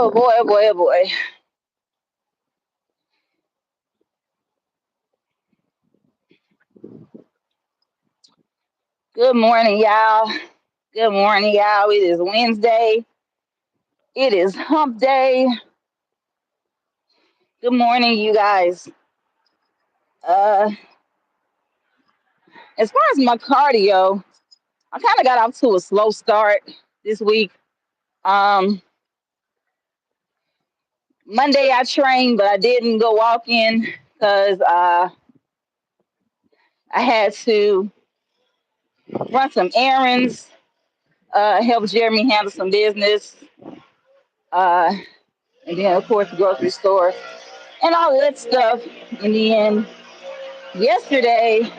Oh boy, oh boy, oh boy. Good morning, y'all. Good morning, y'all. It is Wednesday. It is hump day. Good morning, you guys. Uh, as far as my cardio, I kind of got off to a slow start this week. Um, Monday I trained, but I didn't go walking because I had to run some errands, help Jeremy handle some business, uh, and then of course the grocery store and all that stuff. In the end, yesterday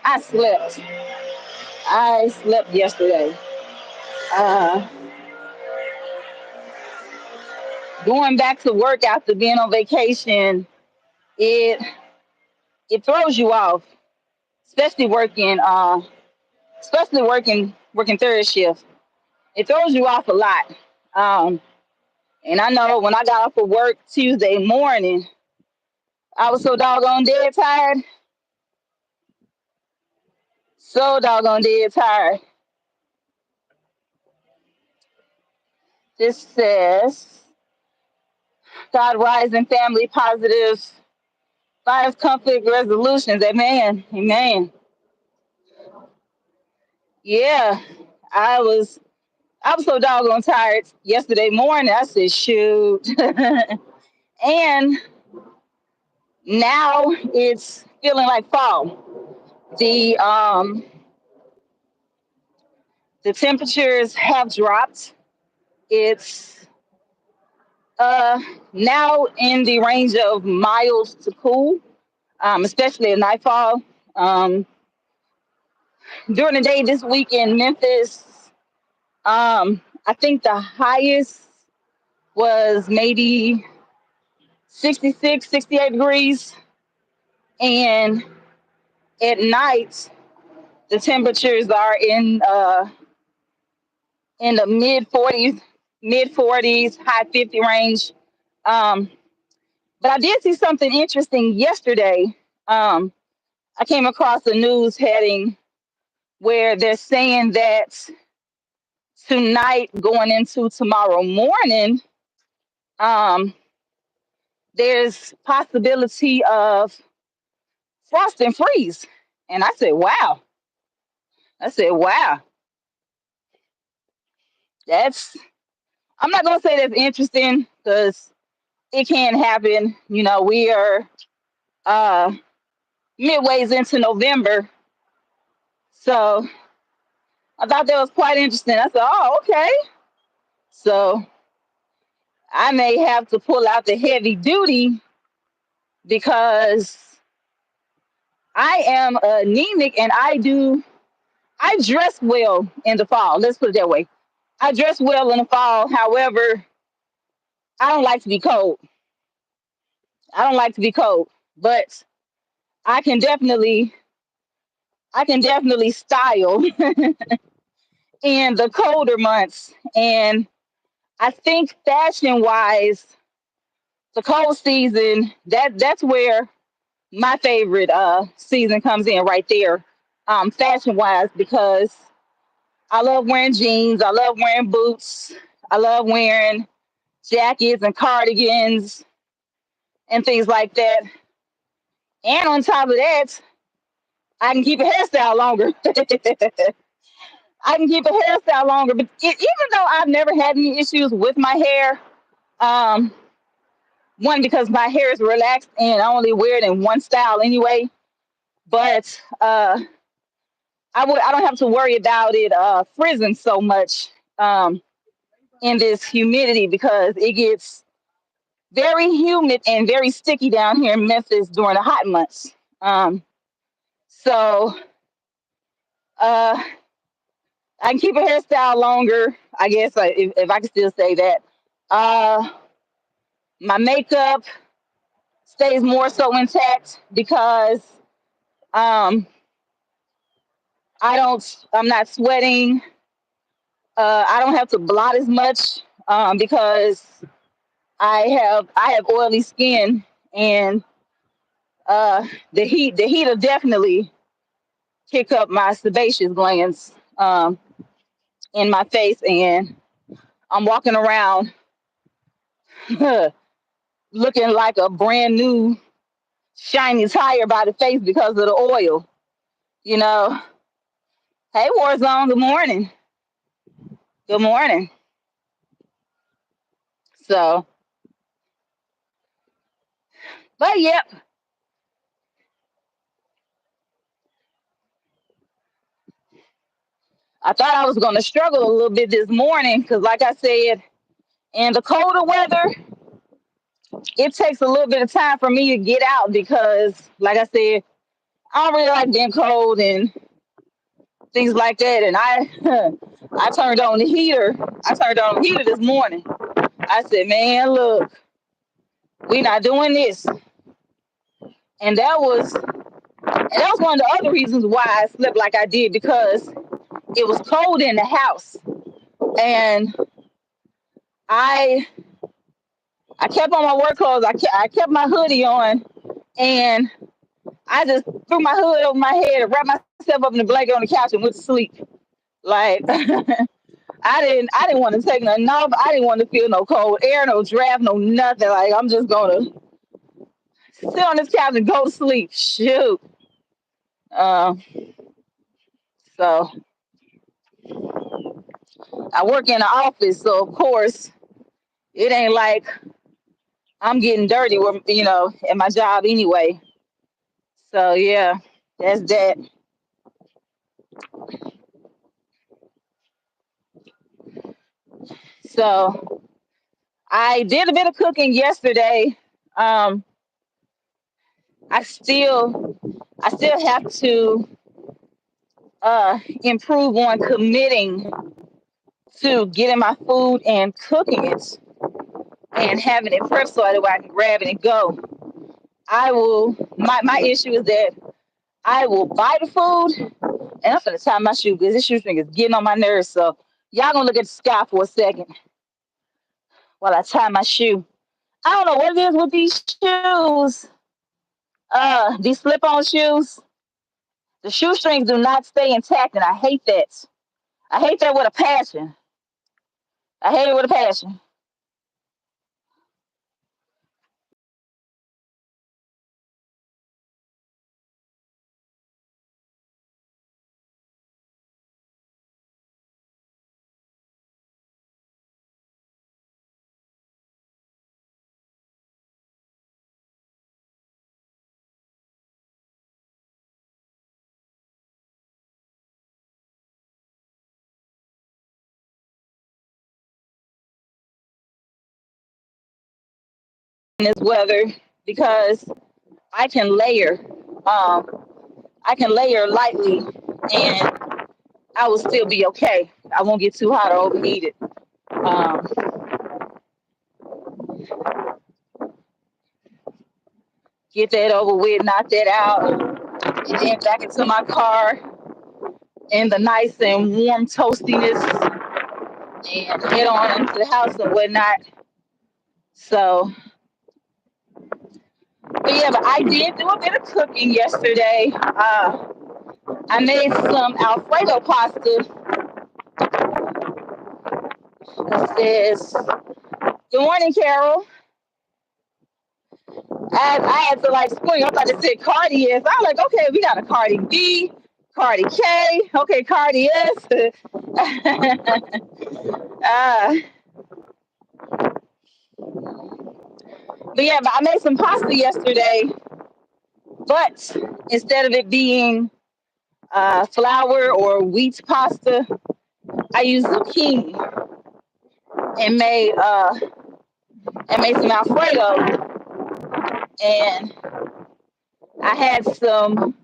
I slept. I slept yesterday. Uh, Going back to work after being on vacation, it it throws you off, especially working third shift. It throws you off a lot. Um, and I know when I got off of work Tuesday morning, I was so doggone dead tired, so doggone dead tired. This says God rising family positives, five conflict resolutions. Amen. Amen. Yeah, I was I was so doggone tired yesterday morning. I said, shoot. And now it's feeling like fall. The um the temperatures have dropped. It's uh now in the range of mild to cool, especially at nightfall. Um, During the day this week in Memphis, I think the highest was maybe 66, 68 degrees. And at night, the temperatures are in the mid 40s, high 50 range. Um, but I did see something interesting yesterday. Um, I came across a news heading where they're saying that tonight, going into tomorrow morning, um, there's possibility of frost and freeze. And I said, wow. I said, wow, that's, I'm not going to say that's interesting because it can happen. You know, we are uh, midways into November. So I thought that was quite interesting. I said, oh, okay. So I may have to pull out the heavy duty because I am anemic and I dress well in the fall. Let's put it that way. I dress well in the fall. However, I don't like to be cold. I don't like to be cold, but I can definitely I can definitely style in the colder months. And I think fashion wise, the cold season, that's where my favorite season comes in right there. Fashion wise, because I love wearing jeans, I love wearing boots, I love wearing jackets and cardigans and things like that. And on top of that, I can keep a hairstyle longer. I can keep a hairstyle longer. But even though I've never had any issues with my hair, um, one because my hair is relaxed and I only wear it in one style anyway. But I don't have to worry about it frizzing so much um, in this humidity because it gets very humid and very sticky down here in Memphis during the hot months. Um, so uh, I can keep a hairstyle longer, I guess, if I can still say that. Uh, my makeup stays more so intact because um, I'm not sweating. I don't have to blot as much because I have oily skin, and the heat will definitely kick up my sebaceous glands in my face, and I'm walking around looking like a brand new shiny tire by the face because of the oil. You know, hey Warzone, good morning, good morning. So, but yep, I thought I was going to struggle a little bit this morning because, like I said, in the colder weather, it takes a little bit of time for me to get out because, like I said, I don't really like being cold and things like that. And I turned on the heater. I turned on the heater this morning. I said, "Man, look, we not doing this." And that was one of the other reasons why I slept like I did, because it was cold in the house, and I I kept on my work clothes. I kept my hoodie on, and I just threw my hood over my head and wrapped myself up in the blanket on the couch and went to sleep. Like I didn't want to take nothing off. I didn't want to feel no cold air, no draft, no nothing. Like, I'm just gonna sit on this couch and go to sleep. Shoot. Um, so I work in the office, so of course it ain't like I'm getting dirty with at my job anyway. So yeah, that's that. So I did a bit of cooking yesterday. Um, I still I still have to improve on committing to getting my food and cooking it and having it prepped so that way I can grab it and go. My issue is that I will buy the food, and I'm gonna tie my shoe because this shoestring is getting on my nerves. So y'all gonna look at the sky for a second while I tie my shoe. I don't know what it is with these shoes, these slip-on shoes. The shoestrings do not stay intact, and I hate that. I hate that with a passion. I hate it with a passion. In this weather, because I can layer. Um, I can layer lightly, and I will still be okay. I won't get too hot or overheated. Um, get that over with, knock that out, and then back into my car in the nice and warm toastiness, and head on into the house and whatnot. So, but yeah, but I did do a bit of cooking yesterday. I made some Alfredo pasta. It says, "Good morning, Carol." I had to like spring. I thought it said Cardi S. I was like, okay, we got a Cardi B, Cardi K, okay, Cardi S. uh, but yeah, but I made some pasta yesterday, but instead of it being flour or wheat pasta, I used zucchini and made some Alfredo, and I had some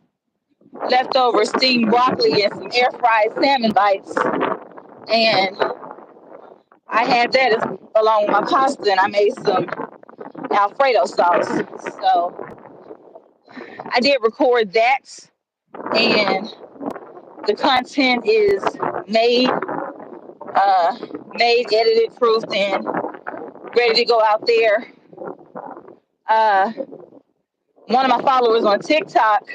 leftover steamed broccoli and some air fried salmon bites, and I had that along with my pasta, and I made some Alfredo sauce. So I did record that, and the content is made uh, made, edited, proofed, and ready to go out there. Uh, One of my followers on TikTok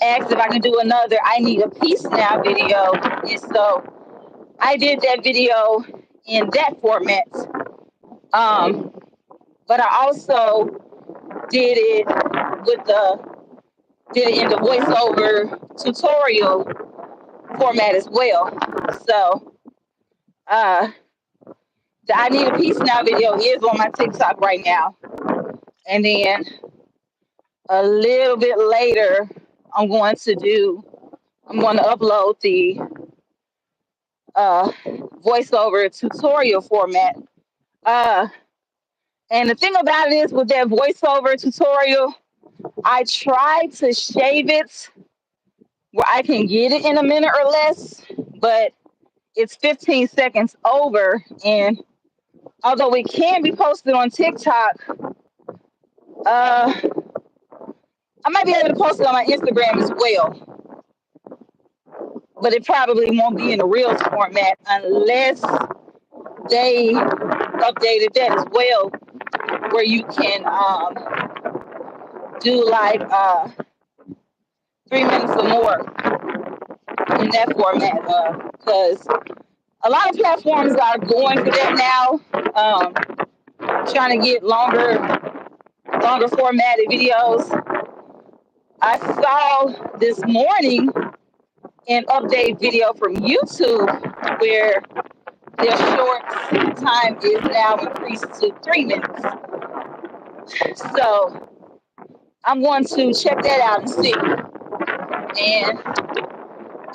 asked if I can do another I Need a Peace Now video. And so I did that video in that format. But I also did it in the voiceover tutorial format as well. So uh, the I Need a Peace Now video is on my TikTok right now. And then a little bit later, I'm going to upload the voiceover tutorial format. And the thing about it is with that voiceover tutorial, I try to shave it where I can get it in a minute or less, but it's 15 seconds over. And although it can be posted on TikTok, I might be able to post it on my Instagram as well. But it probably won't be in a Reels format unless they updated that as well, where you can do like 3 minutes or more in that format. Because a lot of platforms are going for that now, trying to get longer formatted videos. I saw this morning an update video from YouTube where their short time is now increased to 3 minutes. So I'm going to check that out and see. And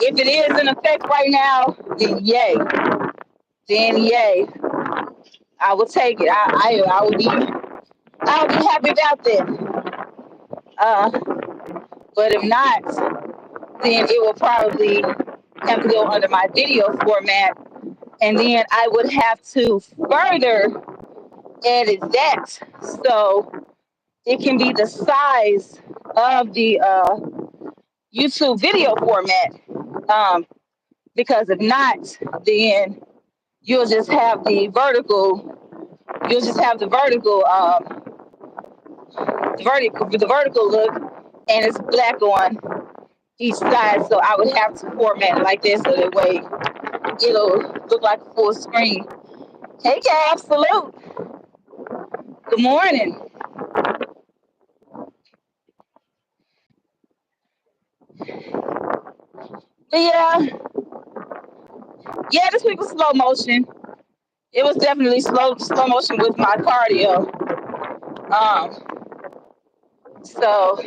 if it is in effect right now, then yay. I will take it. I will be happy about that. But if not, then it will probably have to go under my video format, and then I would have to further edit that so it can be the size of the YouTube video format. Because if not, then you'll just have the vertical. You'll just have the vertical look, and it's black on each side. So I would have to format it like this so that way it'll look like a full screen. Hey, Gab, salute. Good morning. But yeah, this week was slow motion. It was definitely slow motion with my cardio. So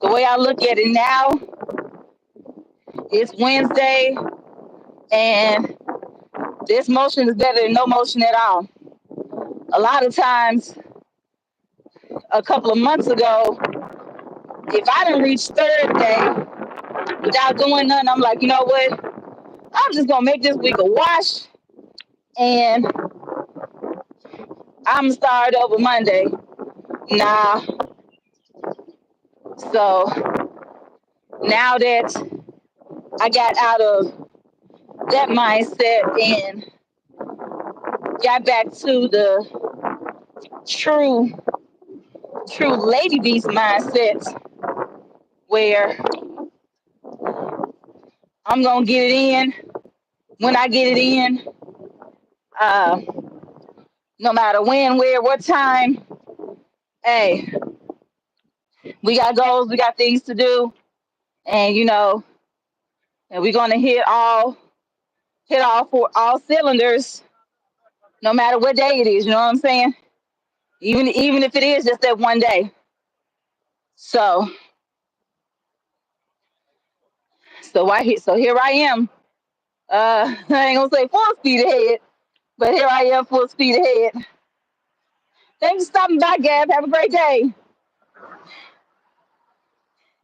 the way I look at it now, it's Wednesday, and this motion is better than no motion at all. A lot of times, a couple of months ago, if I didn't reach third day without doing nothing, I'm like, you know what? I'm just gonna make this week a wash, and I'm gonna start over Monday. Nah. So now that I got out of that mindset and got back to the true lady beast mindset, where I'm gonna get it in when I get it in, no matter when, where, what time. Hey, we got goals, we got things to do, and and we're gonna hit all for all cylinders, no matter what day it is. You know what I'm saying? Even if it is just that one day. So here I am. I ain't gonna say full speed ahead, but here I am, full speed ahead. Thanks for stopping by, Gab. Have a great day.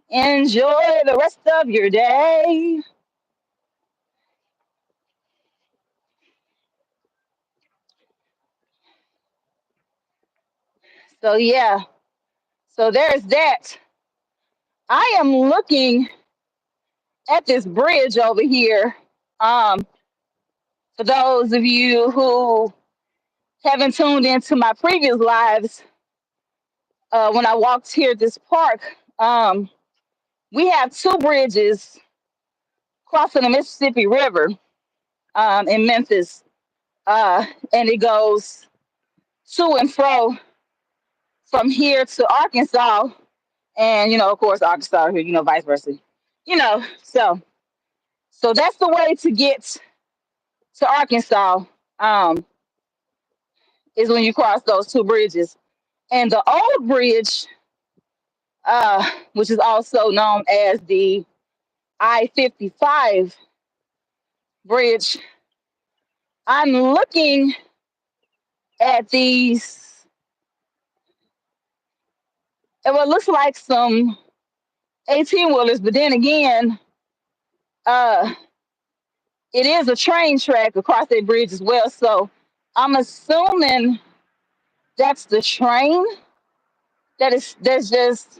Enjoy the rest of your day. So yeah, so there's that. I am looking at this bridge over here, Um, for those of you who haven't tuned into my previous lives, when I walked here at this park, we have two bridges crossing the Mississippi River in Memphis, and it goes to and fro from here to Arkansas, and of course, Arkansas here, vice versa, so that's the way to get to Arkansas. Um, is when you cross those two bridges, and the old bridge, which is also known as the I-55 bridge. I'm looking at these, and what looks like some 18 wheelers, but then again, uh, it is a train track across that bridge as well. So I'm assuming that's the train that is that's just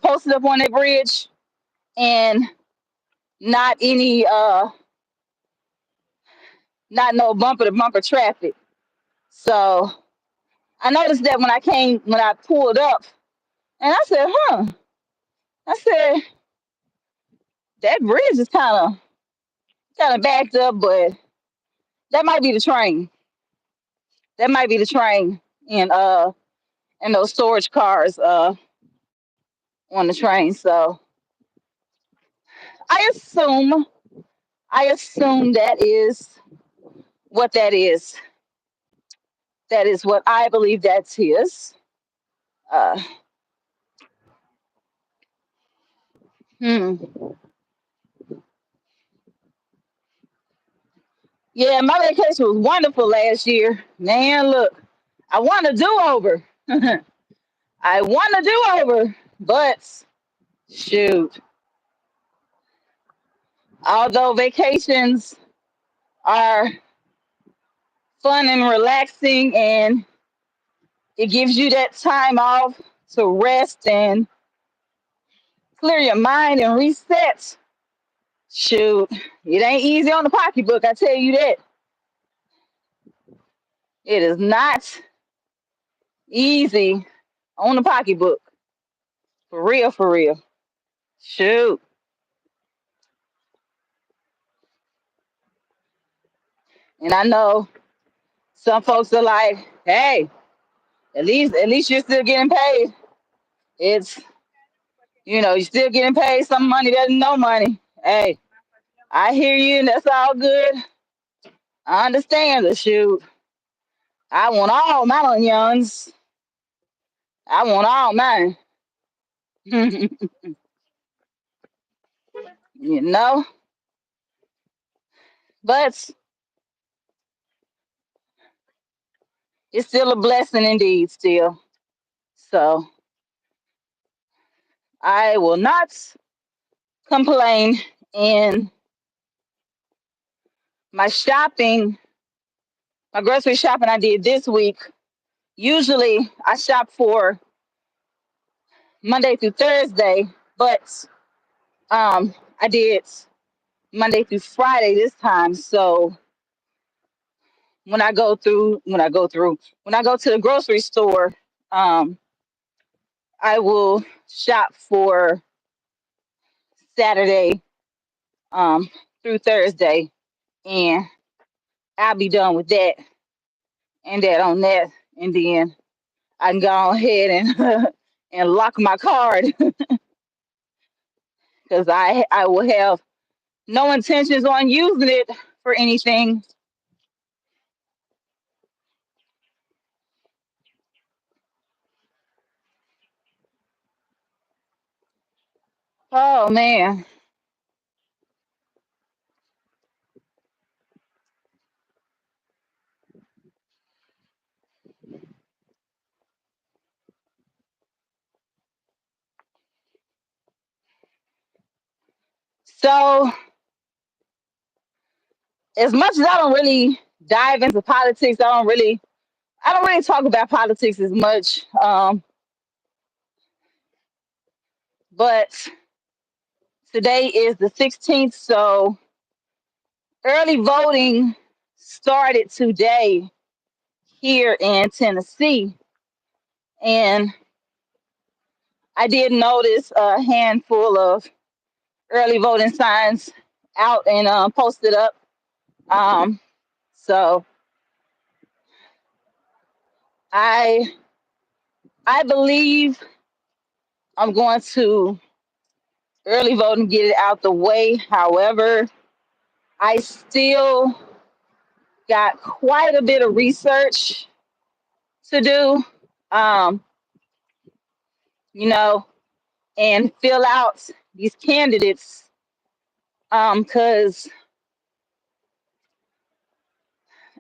posted up on that bridge, and not any not no bumper to bumper traffic. So I noticed that when I pulled up, and I said, huh, I said that bridge is kind of backed up, but that might be the train. That might be the train, and those storage cars on the train. So I assume I assume that is what that is. That is what I believe that's his. Uh, hmm. Yeah, my vacation was wonderful last year. Man, look, I want a do over. I want a do over, but shoot, although vacations are fun and relaxing, and it gives you that time off to rest and clear your mind and reset. Shoot, it ain't easy on the pocketbook, I tell you that. It is not easy on the pocketbook. For real, for real. Shoot. And I know some folks are like, hey, at least you're still getting paid. It's you're still getting paid some money that's no money. Hey, I hear you, and that's all good. I understand the shoot. I want all my onions. I want all mine. you know, but it's still a blessing indeed, still. So I will not complain. And my shopping, my grocery shopping I did this week. Usually I shop for Monday through Thursday, but I did Monday through Friday this time. So when I go to the grocery store, um, I will shop for Saturday um, through Thursday, and I'll be done with that and that on that, and then I can go ahead and and lock my card because I will have no intentions on using it for anything. Oh man. So as much as I don't really dive into politics, I don't really talk about politics as much. But today is the 16th, so Early voting started today here in Tennessee, and I did notice a handful of early voting signs out and posted up. Um, so I I believe I'm going to early vote and get it out the way. However, I still got quite a bit of research to do, um, you know, and fill out these candidates because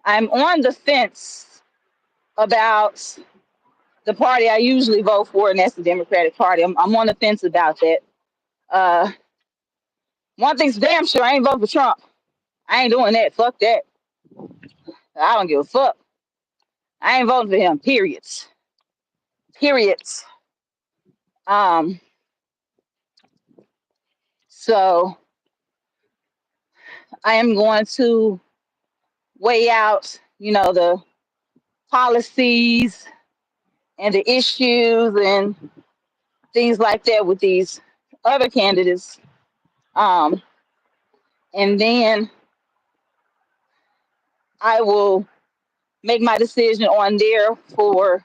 I'm on the fence about the party I usually vote for, and that's the Democratic Party. I'm on the fence about that. Uh, One thing's damn sure, I ain't voting for Trump. I ain't doing that. Fuck that. I don't give a fuck. I ain't voting for him. Periods. Periods. Um, so I am going to weigh out, the policies and the issues and things like that with these other candidates. Um, and then I will make my decision on there for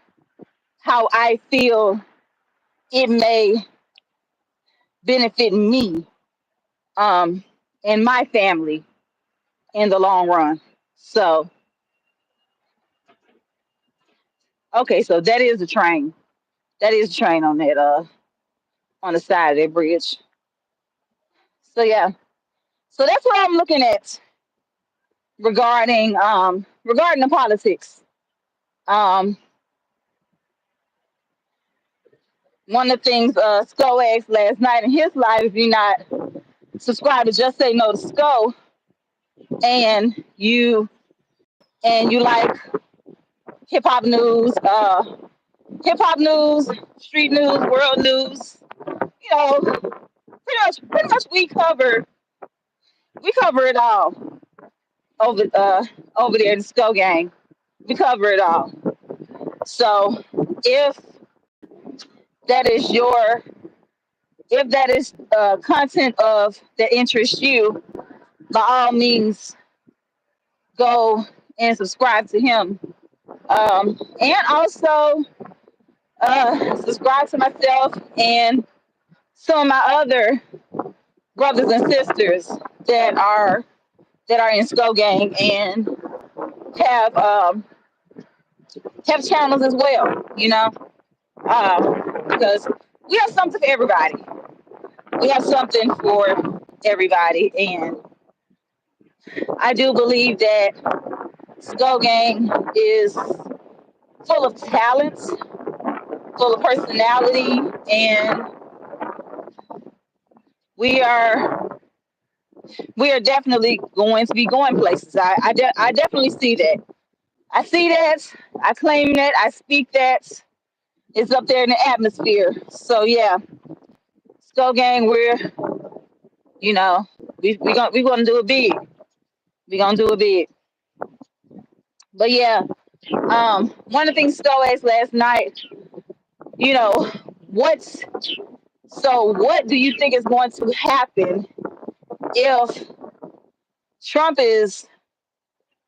how I feel it may benefit me and my family in the long run. So, okay, so that is the train. That is the train on that on the side of that bridge. So yeah. So that's what I'm looking at regarding the politics. Um One of the things Sco asked last night in his live, if you're not subscribed to Just Say No to Sco and you like hip hop news, street news, world news, pretty much we cover it all over over there in the Sco Gang. We cover it all. So if that is your if that is content of that interests you, by all means go and subscribe to him. And also subscribe to myself and some of my other brothers and sisters that are in Sco Gang and have um, have channels as well. Because we have something for everybody. We have something for everybody, and I do believe that Sco Gang is full of talent, full of personality, and we are definitely going to be going places. I definitely see that. I see that. I claim that. I speak that. It's up there in the atmosphere. So yeah, Sco Gang, you know we gonna do it big. We gonna do it big. But yeah, one of the things Sco asked last night, you know, what's what do you think is going to happen if Trump is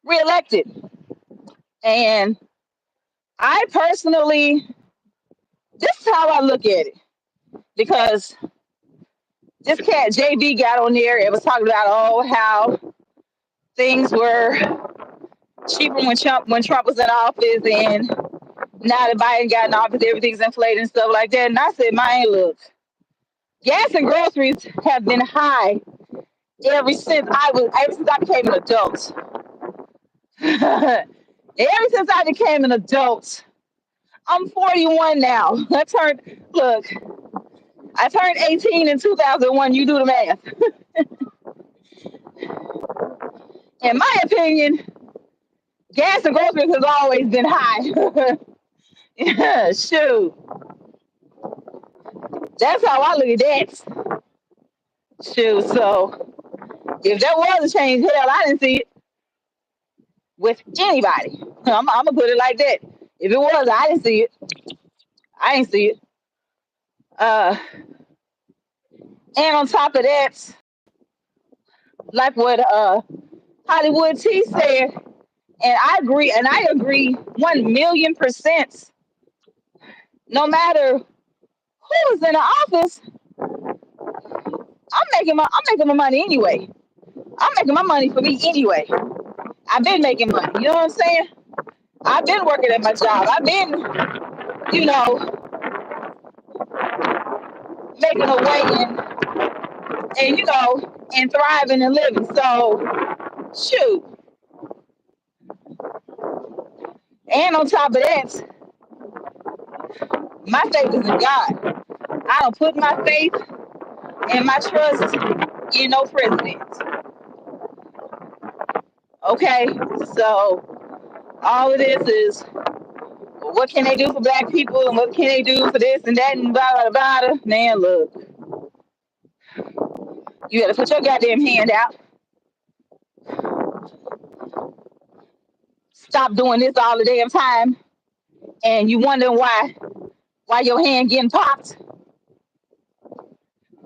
reelected? And I personally, this is how I look at it, because this cat JB got on there and was talking about how things were cheaper when Trump was in office, and now that Biden got in office, everything's inflated and stuff like that. And I said, man, look, gas and groceries have been high ever since I became an adult. Ever since I became an adult. I'm 41 now. I turned 18 in 2001. You do the math. In my opinion, gas and groceries has always been high. Yeah, shoot. That's how I look at that. Shoot. So If there was a change, hell, I didn't see it with anybody. I'm gonna put it like that. If it was, I didn't see it. I didn't see it. Uh, and on top of that, like what Hollywood T said, and I agree 1,000,000%. No matter who's in the office, I'm making my money anyway. I'm making my money for me anyway. I've been making money. You know what I'm saying? I've been working at my job. I've been, you know, making a way and and thriving and living. So shoot. And on top of that, my faith is in God. I don't put my faith and my trust in no president. Okay? So all of this is what can they do for black people and what can they do for this and that and blah blah blah. Man, look, you gotta put your goddamn hand out. Stop doing this all the damn time and you wondering why your hand getting popped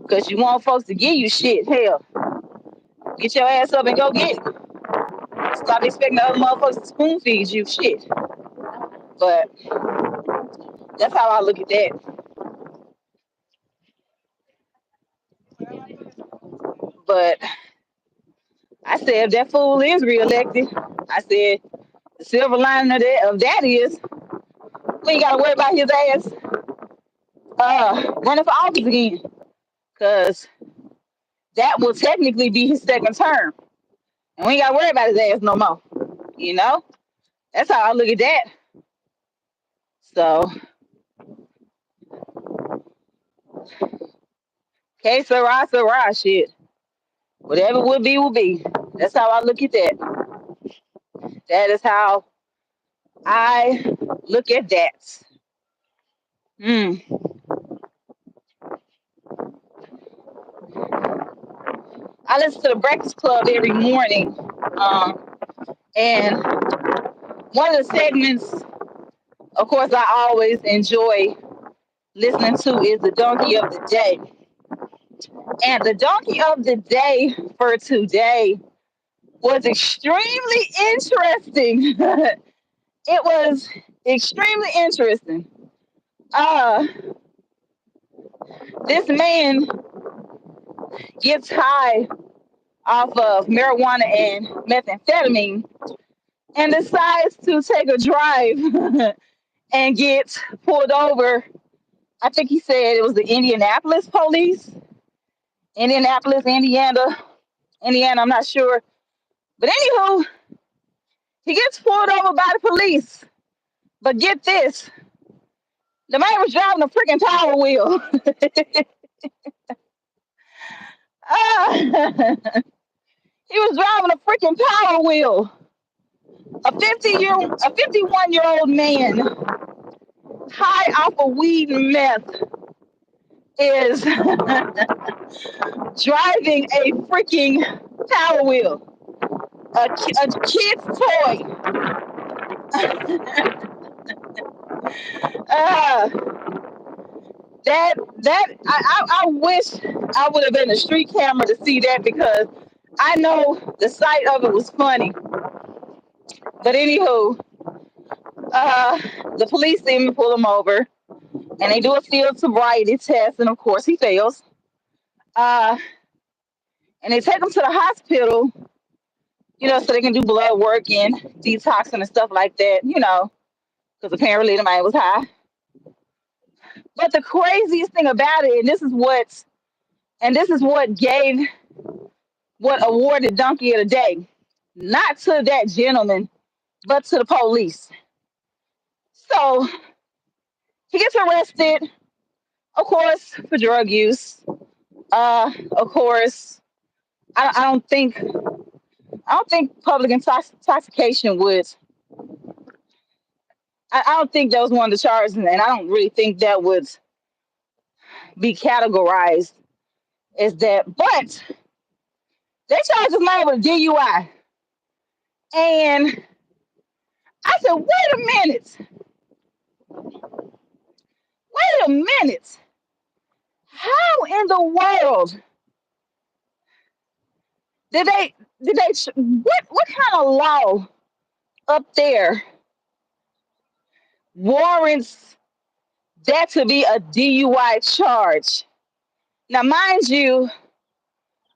because you want folks to give you shit. Hell, get your ass up and go get it. Stop expecting other motherfuckers to spoon feed you shit. But that's how I look at that. But I said if that fool is reelected, I said the silver lining of that is we ain't gotta worry about his ass running for office again. Cause that will technically be his second term. And we ain't gotta worry about his ass no more. You know? That's how I look at that. So okay, Sarah, shit. Whatever will be, will be. That's how I look at that. That is how I look at that. Mm. I listen to the Breakfast Club every morning. And one of the segments, of course, I always enjoy listening to is the Donkey of the Day. And the Donkey of the Day for today was extremely interesting. It was extremely interesting. Uh, this man gets high off of marijuana and methamphetamine and decides to take a drive and get pulled over. I think he said it was the Indianapolis police, Indianapolis, Indiana, I'm not sure. But anywho, he gets pulled over by the police. But get this, the man was driving a freaking power wheel. Ah, he was driving a freaking power wheel. A 51-year-old man high off of weed and meth is driving a freaking power wheel, a kid's toy. uh, I wish I would have been a street camera to see that because I know the sight of it was funny. But anywho, the police even pull him over and they do a field sobriety test, and of course he fails. And they take him to the hospital, so they can do blood work and detoxing and stuff like that, because apparently the man was high. But the craziest thing about it, and this is what awarded Donkey of the Day, not to that gentleman, but to the police. So he gets arrested, of course, for drug use. Of course, I don't think public intoxication would. I don't think that was one of the charges, and I don't really think that would be categorized as that. But They charged this man with a DUI. And I said, wait a minute. How in the world what kind of law up there warrants that to be a DUI charge? Now, mind you,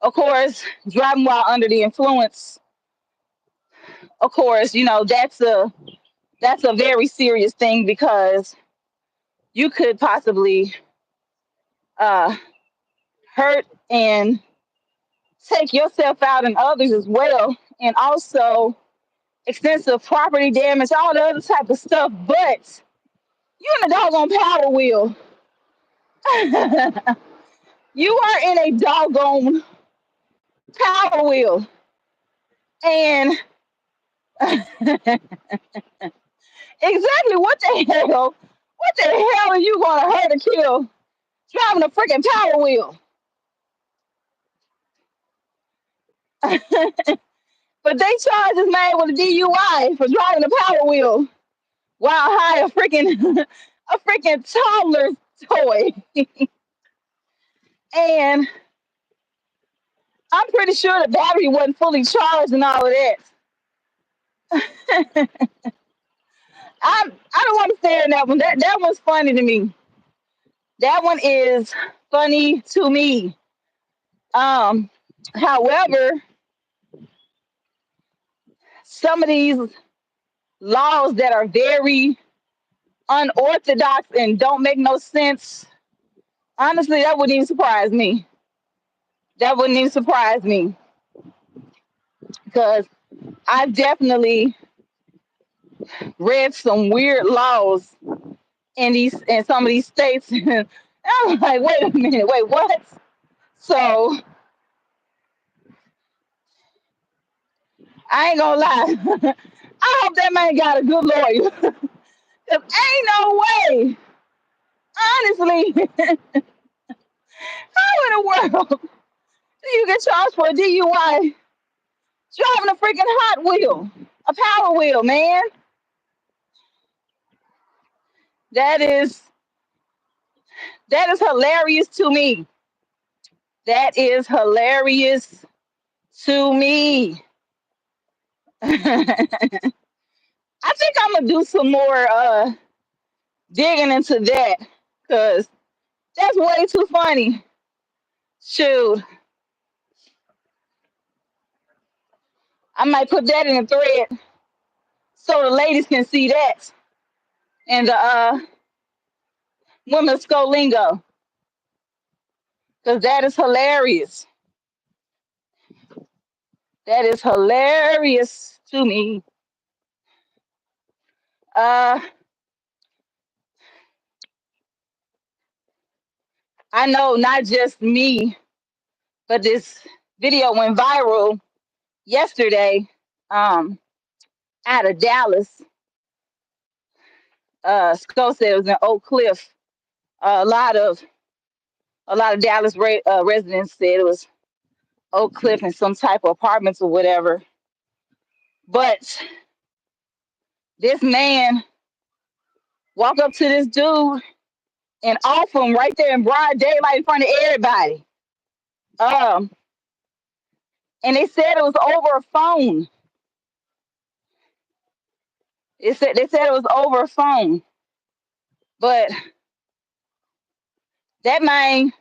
of course, driving while under the influence, of course, that's a very serious thing because you could possibly uh, hurt and take yourself out and others as well, and also extensive property damage, all the other type of stuff. But you in a doggone power wheel. You are in a doggone power wheel, and exactly what the hell? What the hell are you gonna hurt or kill driving a freaking power wheel? But they charged this man with a DUI for driving a power wheel while high a freaking a freaking toddler's toy. And I'm pretty sure the battery wasn't fully charged and all of that. I don't understand that one. That one's funny to me. That one is funny to me. Um, However, some of these laws that are very unorthodox and don't make no sense, honestly, that wouldn't even surprise me. That wouldn't even surprise me because I've definitely read some weird laws in some of these states. And I'm like, wait a minute, wait, what? So I ain't gonna lie. I hope that man got a good lawyer. Cause ain't no way, honestly, how in the world do you get charged for a DUI driving a freaking hot wheel, a power wheel, man? That is that is hilarious to me. That is hilarious to me. I think I'm gonna do some more digging into that because that's way too funny. Shoot, I might put that in a thread so the ladies can see that and the women's Scolingo because that is hilarious. That is hilarious to me. Uh, I know not just me, but this video went viral yesterday out of Dallas. Sco said it was in Oak Cliff. A lot of Dallas residents said it was Oak Cliff and some type of apartments or whatever. But this man walked up to this dude and offer him right there in broad daylight in front of everybody. Um, and they said it was over a phone. They said it was over a phone. But that man,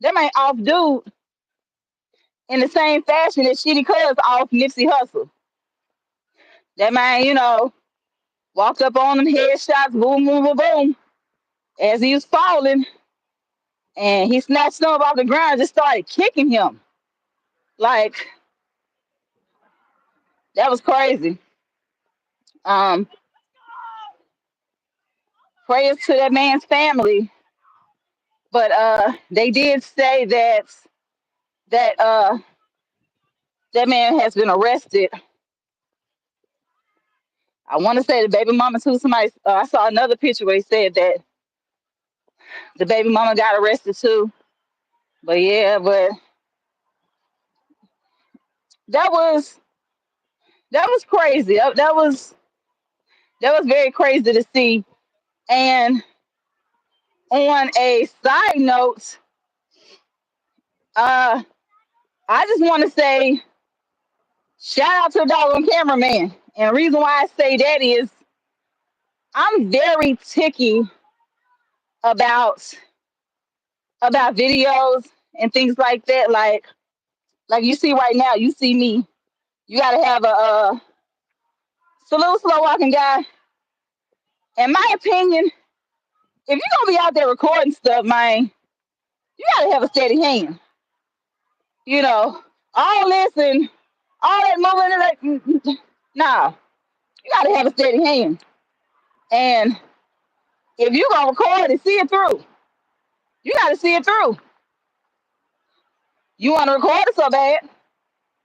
that man off dude in the same fashion that Shitty Cuz off Nipsey Hussle. That man, walked up on him, headshots, boom, boom, boom, boom, as he was falling, and he snatched him up off the ground and just started kicking him. Like, that was crazy. Um, Prayers to that man's family. But they did say that that man has been arrested. I want to say the baby mama too. Somebody, I saw another picture where he said that the baby mama got arrested too. But yeah, but that was that was crazy. That was very crazy to see. And on a side note, uh, I just want to say shout out to the doggone cameraman. And the reason why I say that is I'm very ticky about videos and things like that. Like you see right now, you see me. You gotta have it's a little slow walking guy. In my opinion, if you're gonna be out there recording stuff, man, you gotta have a steady hand. You know, all this and all that moving and like, nah, you gotta have a steady hand. And if you're gonna record and see it through, you gotta see it through. You wanna record it so bad,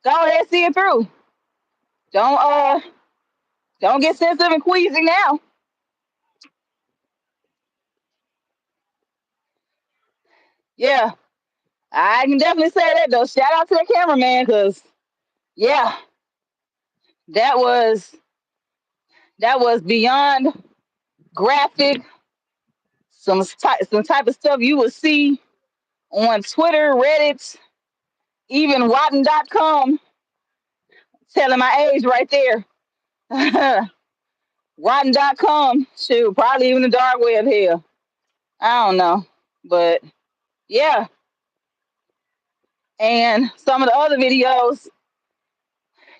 go ahead and see it through. Don't don't get sensitive and queasy now. Yeah, I can definitely say that though. Shout out to the cameraman, cause yeah, that was that was beyond graphic. Some type of stuff you will see on Twitter, Reddit, even Rotten.com. Telling my age right there. Rotten.com, shoot, probably even the dark web here. I don't know, but yeah. And some of the other videos,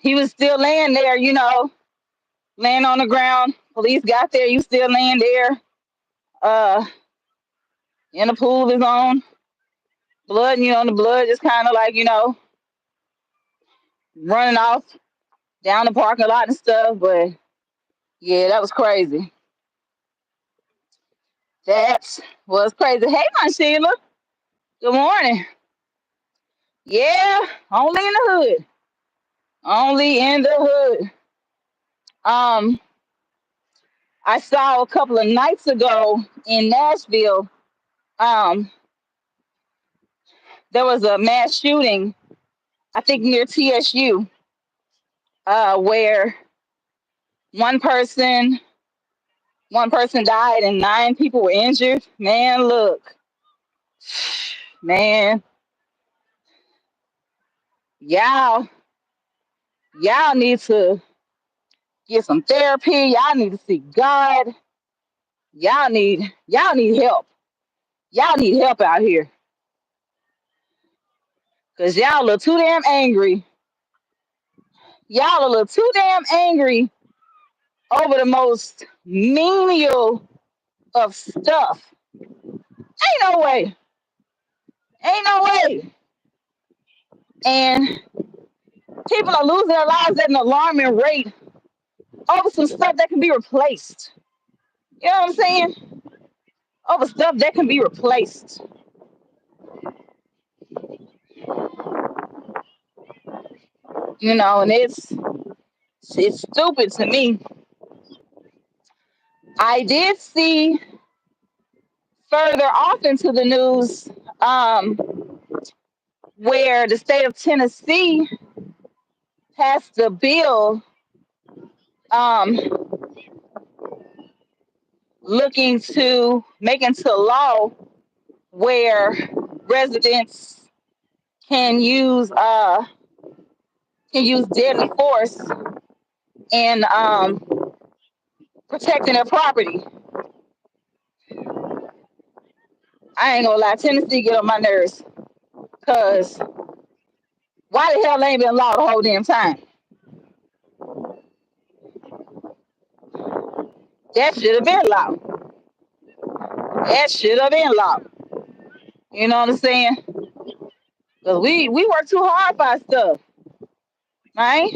he was still laying there, laying on the ground. Police got there, he was still laying there, uh, in the pool of his own blood. The blood just kind of like, running off down the parking lot and stuff. But yeah, that was crazy. That was crazy. Hey, my Sheila. Good morning. Yeah, only in the hood. Only in the hood. Um, I saw a couple of nights ago in Nashville. Um, there was a mass shooting, I think near TSU, where one person one person died and 9 people were injured. Man, look, man, y'all, y'all need to get some therapy. Y'all need to seek God. Y'all need help. Y'all need help out here. Cause y'all are too damn angry. Y'all a little too damn angry over the most menial of stuff. Ain't no way. Ain't no way. And people are losing their lives at an alarming rate over some stuff that can be replaced. You know what I'm saying? Over stuff that can be replaced. And it's stupid to me. I did see further off into the news, um, where the state of Tennessee passed a bill, um, looking to make into law where residents can use uh, can use deadly force in protecting their property. I ain't gonna lie, Tennessee get on my nerves because why the hell they ain't been law the whole damn time? That should have been law. That should have been law. You know what I'm saying? Because we work too hard for our stuff, right?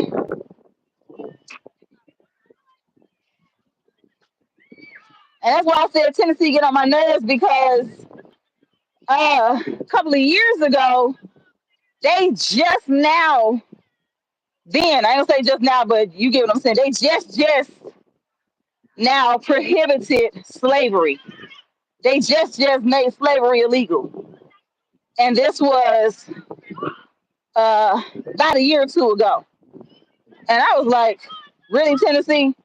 And that's why I said Tennessee get on my nerves because a couple of years ago, they just now, then, I don't say just now, but you get what I'm saying. They just now prohibited slavery. They just made slavery illegal. And this was about a year or two ago. And I was like, really, Tennessee?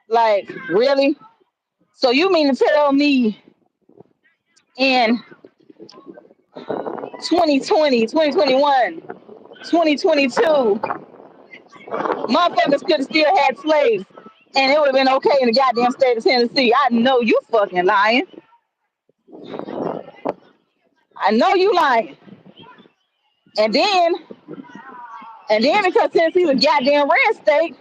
Like, really? So you mean to tell me in 2020, 2021, 2022, motherfuckers could have still had slaves and it would have been okay in the goddamn state of Tennessee? I know you fucking lying. I know you lying. And then, because Tennessee's a goddamn red state,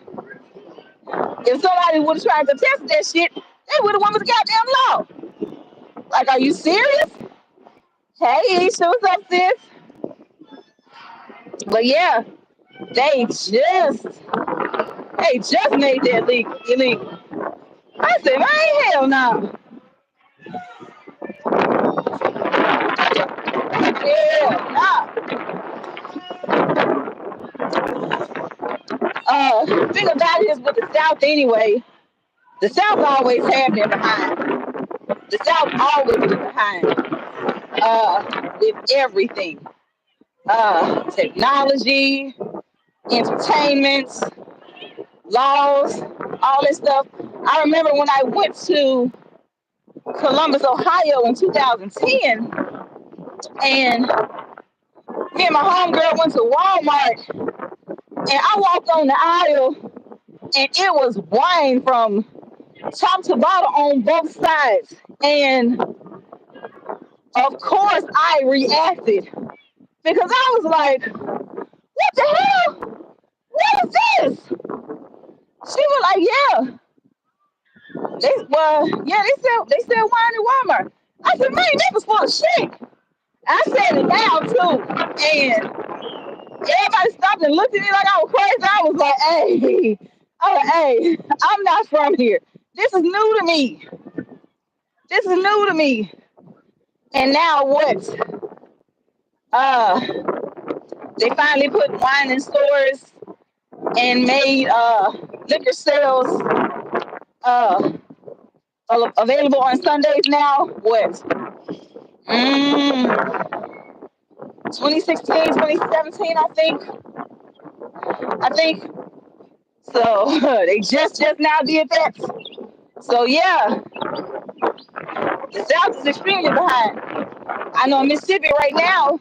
if somebody would have tried to test that shit, they would have won with the goddamn law. Like, are you serious? Hey, Isha, what's up, sis? But yeah, they just made that illegal. I said, man, hell no. Hell no. Thing about it is with the South anyway, the South always have been behind. The South always been behind with everything. Technology, entertainment, laws, all this stuff. I remember when I went to Columbus, Ohio in 2010, and me and my homegirl went to Walmart, and I walked on the aisle, and it was wine from top to bottom on both sides. And of course, I reacted because I was like, "What the hell? What is this?" She was like, "Yeah, they sell wine at Walmart." I said, "Man, that was full of shit." I said it loud too, and everybody stopped and looked at me like I was crazy. I was like, hey, I'm not from here. This is new to me. This is new to me." And now what? Uh, they finally put wine in stores and made liquor sales uh, available on Sundays now. What? Mm, 2016, 2017, I think. So they just now did that. So yeah, the South is extremely behind. I know in Mississippi right now,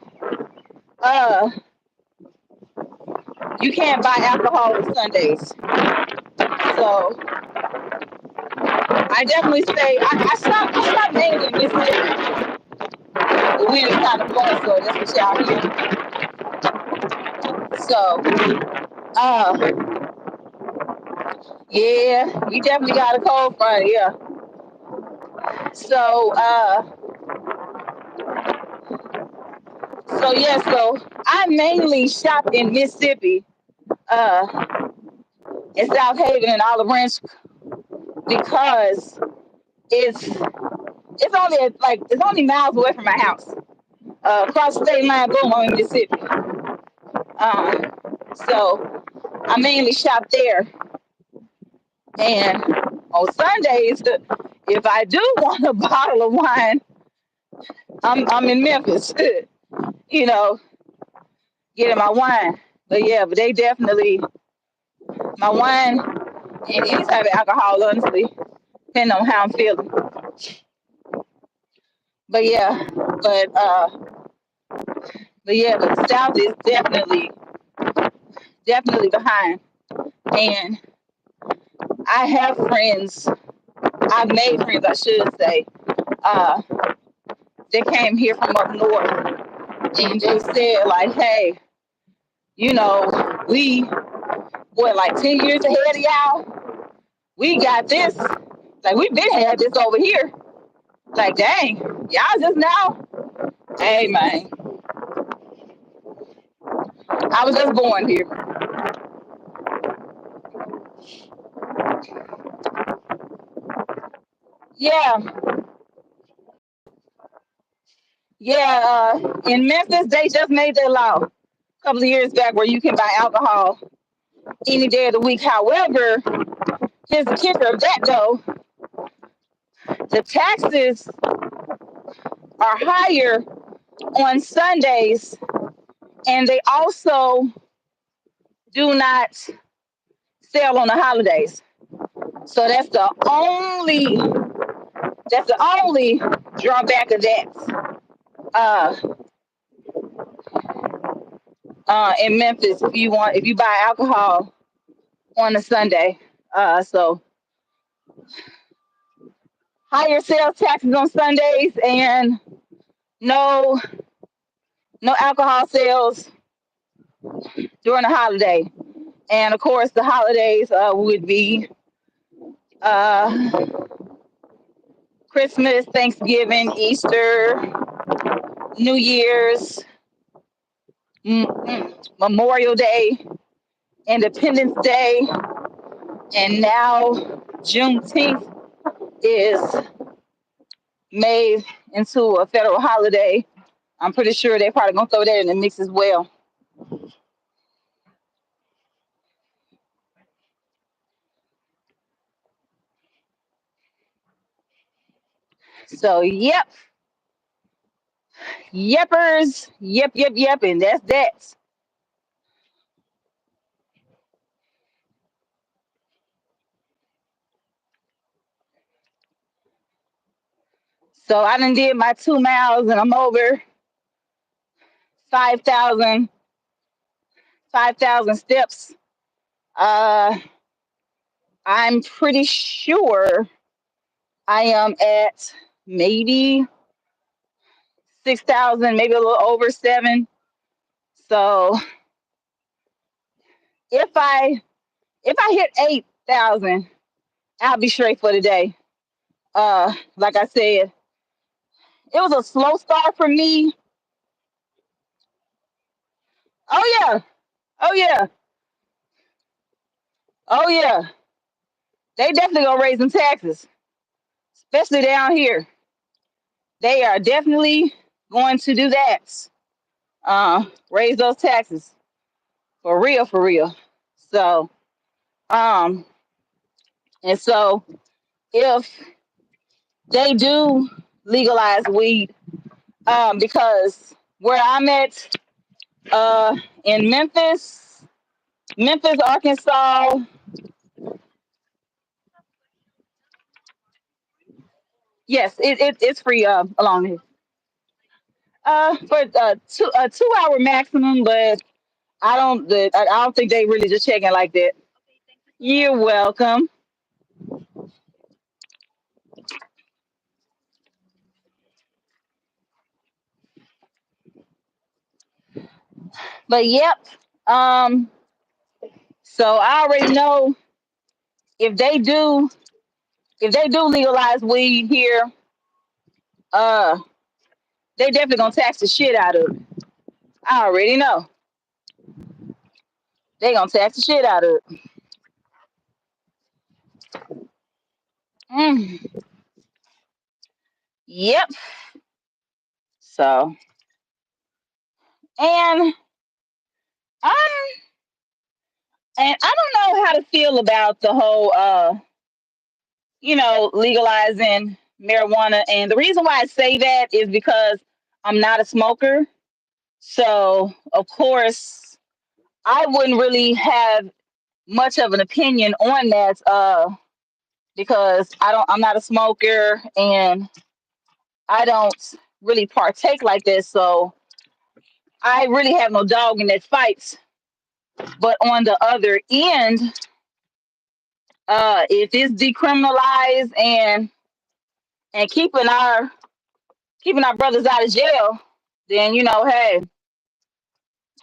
uh, you can't buy alcohol on Sundays. So I definitely say I stopped mainly in Mississippi. The wind is kind of blowing, so that's what y'all hear. So yeah, we definitely got a cold front, yeah. So so I mainly shop in Mississippi, in South Haven and Olive Branch because it's it's only miles away from my house. Across the state line, boom, I'm in Mississippi. So I mainly shop there. And on Sundays, if I do want a bottle of wine, I'm in Memphis, you know, getting my wine. But yeah, but they definitely my wine and any type of alcohol, honestly, depending on how I'm feeling. But yeah, but uh, but yeah, the South is definitely behind. And I have friends. I've made friends, I should say. Uh, they came here from up north, and they said like, "Hey, you know, we like 10 years ahead of y'all. We got this. Like we've been had this over here. Like, dang, y'all just now. Hey man, I was just born here." Yeah, yeah. In Memphis, they just made that law a couple of years back where you can buy alcohol any day of the week. However, here's the kicker of that though: the taxes are higher on Sundays And they also do not sell on the holidays. So that's the only drawback of that. Uh, in Memphis, if you buy alcohol on a Sunday, so higher sales taxes on Sundays and no no alcohol sales during the holiday. And of course, the holidays would be uh, Christmas, Thanksgiving, Easter, New Year's, Memorial Day, Independence Day, and now Juneteenth is made into a federal holiday. I'm pretty sure they're probably gonna throw that in the mix as well. So yepers, yep, and that's that. So I done did my 2 miles and I'm over 5,000 5,000 steps. Uh, I'm pretty sure I am at maybe 6,000, maybe a little over seven. So if I if I hit 8,000, I'll be straight for the day. Like I said, it was a slow start for me. Oh yeah, oh yeah, oh yeah. They definitely gonna raise some taxes, especially down here. They are definitely going to do that. Raise those taxes for real, for real. So, um, and so if they do legalize weed, because where I'm at, uh, in Memphis, Arkansas, yes, it's free, along here. For a 2 hour maximum, but I don't think they really just checking like that. You're welcome. But yep. Um, so I already know if they do if they do legalize weed here, uh, they definitely gonna tax the shit out of it. I already know they gonna tax the shit out of it. Mm, yep. So and I'm and I don't know how to feel about the whole legalizing marijuana. And the reason why I say that is because I'm not a smoker. So of course I wouldn't really have much of an opinion on that because I'm not a smoker and I don't really partake like this. So I really have no dog in that fight. But on the other end, if it's decriminalized and keeping our brothers out of jail, then hey,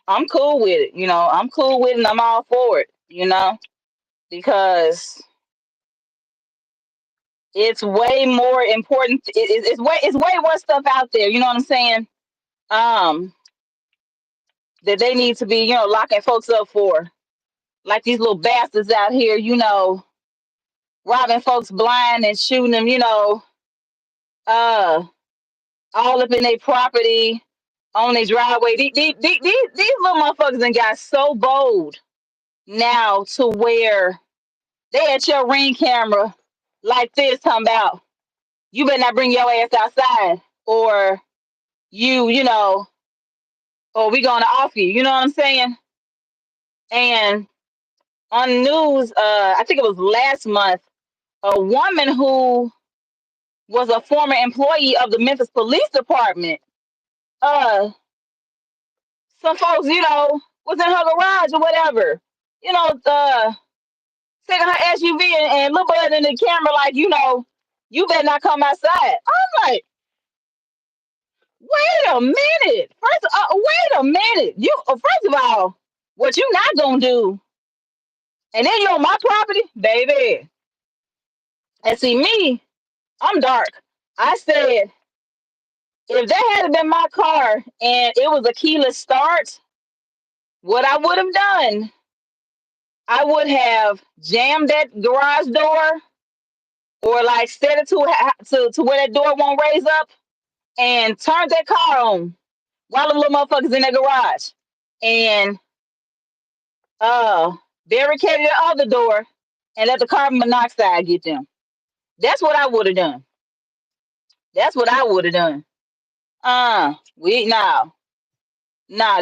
I'm cool with it. I'm cool with it and I'm all for it, because it's way more important. It's way more stuff out there, you know what I'm saying? Um, that they need to be, locking folks up for. Like these little bastards out here, robbing folks blind and shooting them, uh, all up in their property, on their driveway. These little motherfuckers done got so bold now to where they at your ring camera like this, talking about you better not bring your ass outside, or you know or we gonna off you. You know what I'm saying? And on the news, I think it was last month, a woman who was a former employee of the Memphis Police Department, uh, some folks, was in her garage or whatever, taking her SUV and look at it in the camera like, you better not come outside. I'm like, wait a minute. Wait a minute. First of all, what you not gonna do, and then you on my property, baby. And see me, I'm dark. I said, if that had been my car and it was a keyless start, what I would have done, I would have jammed that garage door or like set it to where that door won't raise up and turned that car on while the little motherfuckers in the garage and uh barricaded the other door and let the carbon monoxide get them. That's what I would have done. That's what I would have done. We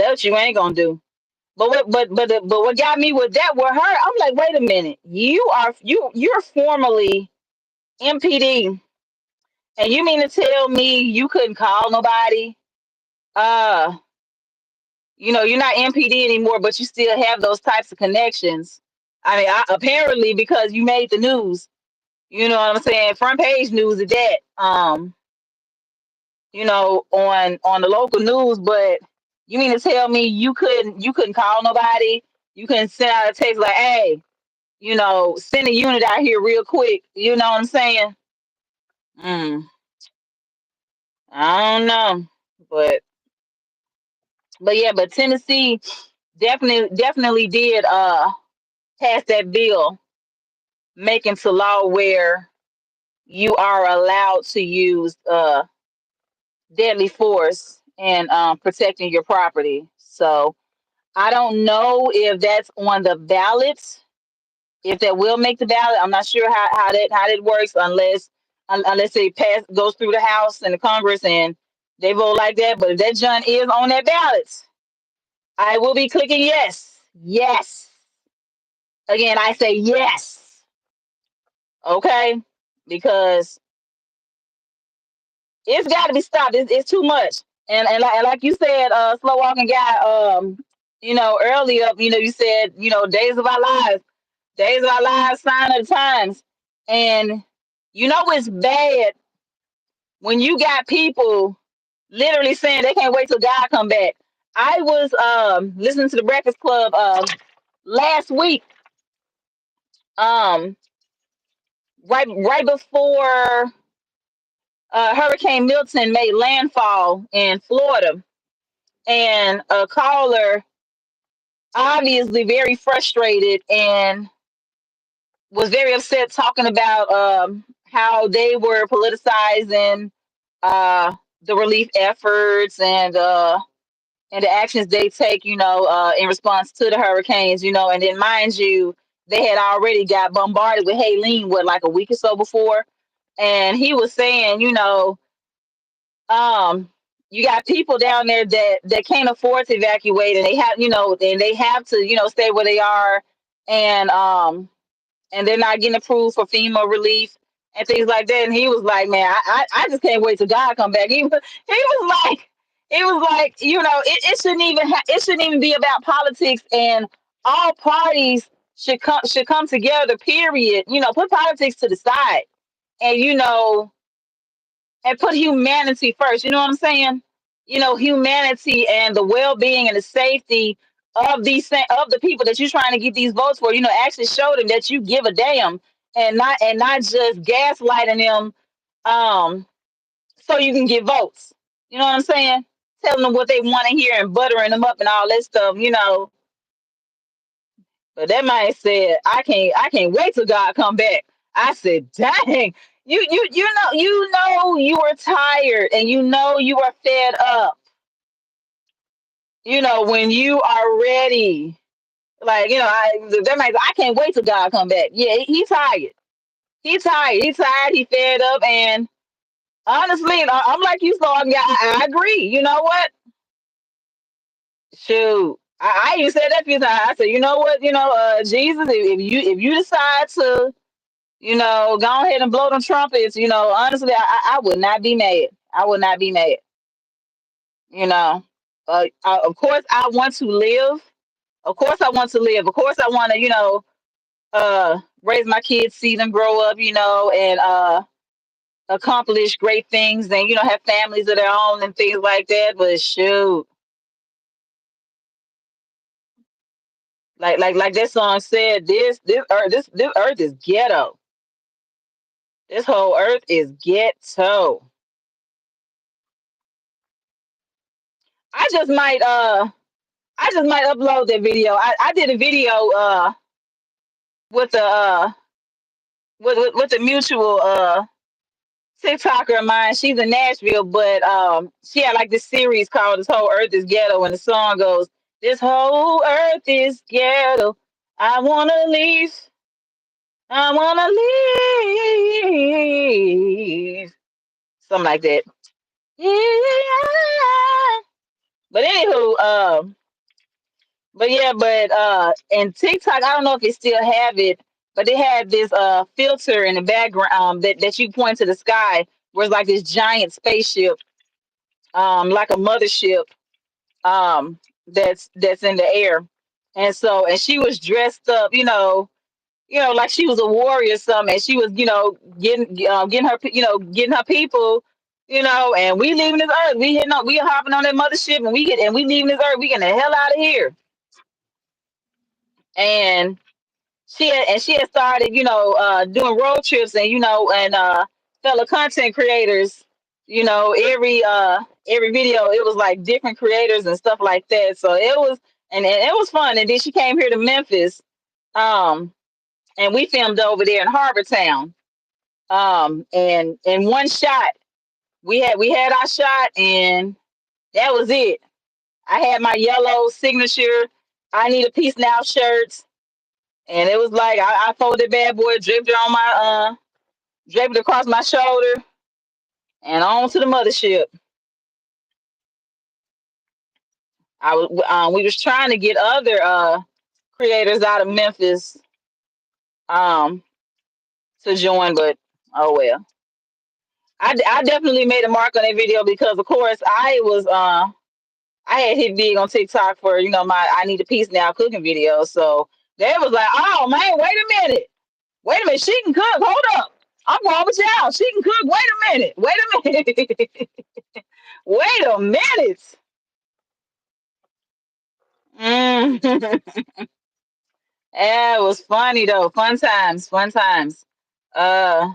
that's what you ain't gonna do. But what got me with that with her, I'm like, wait a minute, you're formerly MPD, and you mean to tell me you couldn't call nobody? Uh, you're not MPD anymore, but you still have those types of connections. I mean, apparently because you made the news. You know what I'm saying? Front page news of that. On the local news, but you mean to tell me you couldn't call nobody? You couldn't send out a text like, hey, send a unit out here real quick. You know what I'm saying? Mm, I don't know. But yeah, but Tennessee definitely did pass that bill making to law where you are allowed to use deadly force and protecting your property. So I don't know if that's on the ballot, if that will make the ballot. I'm not sure how that works unless it goes through the House and the Congress and they vote like that. But if that John is on that ballot, I will be clicking yes. Yes. Again, I say yes. Okay? Because it's got to be stopped. It's too much. And like you said, slow walking guy, earlier, you said, days of our lives. Days of our lives, sign of the times. And it's bad when you got people literally saying they can't wait till God come back. I was listening to the Breakfast Club last week, um, right before Hurricane Milton made landfall in Florida, and a caller, obviously very frustrated and was very upset, talking about how they were politicizing uh, the relief efforts and the actions they take, in response to the hurricanes, and then mind you, they had already got bombarded with Helene, like a week or so before, and he was saying, um, you got people down there that can't afford to evacuate, and they have to, stay where they are, and they're not getting approved for FEMA relief and things like that. And he was like, man, I just can't wait till God come back. He was like, it shouldn't even be about politics, and all parties should come together, period. Put politics to the side, and and put humanity first. You know what I'm saying? Humanity and the well-being and the safety of the people that you're trying to get these votes for. Actually show them that you give a damn, and not just gaslighting them, um, so you can get votes. You know what I'm saying? Telling them what they want to hear and buttering them up and all that stuff. But that man said, I can't wait till God come back. I said, dang, you were tired, and you are fed up. When you are ready, like, that man, I can't wait till God come back. Yeah, he tired. He tired. He tired. He fed up. And honestly, I'm like you, so I agree. You know what? Shoot. I even said that a few times. I said, you know what, Jesus, if you decide to, go ahead and blow them trumpets, honestly, I would not be mad. I would not be mad. You know. Of course I want to live. Of course I want to live. Of course I want to, raise my kids, see them grow up, and accomplish great things and, have families of their own and things like that. But shoot, like that song said, this earth is ghetto. This whole earth is ghetto. I just might upload that video. I did a video with the with the mutual TikToker of mine. She's in Nashville, but she had like this series called "This Whole Earth Is Ghetto," and the song goes, "This whole earth is ghetto. I wanna leave. I wanna leave." Something like that. Yeah. But anywho, but yeah, but and TikTok, I don't know if they still have it, but they had this filter in the background that you point to the sky, where it's like this giant spaceship, like a mothership, that's in the air. And she was dressed up, like she was a warrior or something, and she was, getting her people, and we leaving this earth. We hopping on that mothership, and we leaving this earth. We getting the hell out of here. And she had started, doing road trips, and fellow content creators, every video it was like different creators and stuff like that. So it was, and it was fun. And then she came here to Memphis, um, and we filmed over there in Harbor Town. And in one shot, we had our shot, and that was it. I had my yellow signature "I Need a Peace Now" shirts, and it was like I folded bad boy, draped it on my draped it across my shoulder, and on to the mothership. We was trying to get other creators out of Memphis um to join, but oh well. I definitely made a mark on that video because of course I had hit big on TikTok for, my "I Need a Piece Now" cooking video. So they was like, "Oh man, wait a minute. Wait a minute, she can cook. Hold up. I'm going with y'all. She can cook. Wait a minute. Wait a minute. Wait a minute." Mm. Yeah, it was funny though. Fun times, fun times. Uh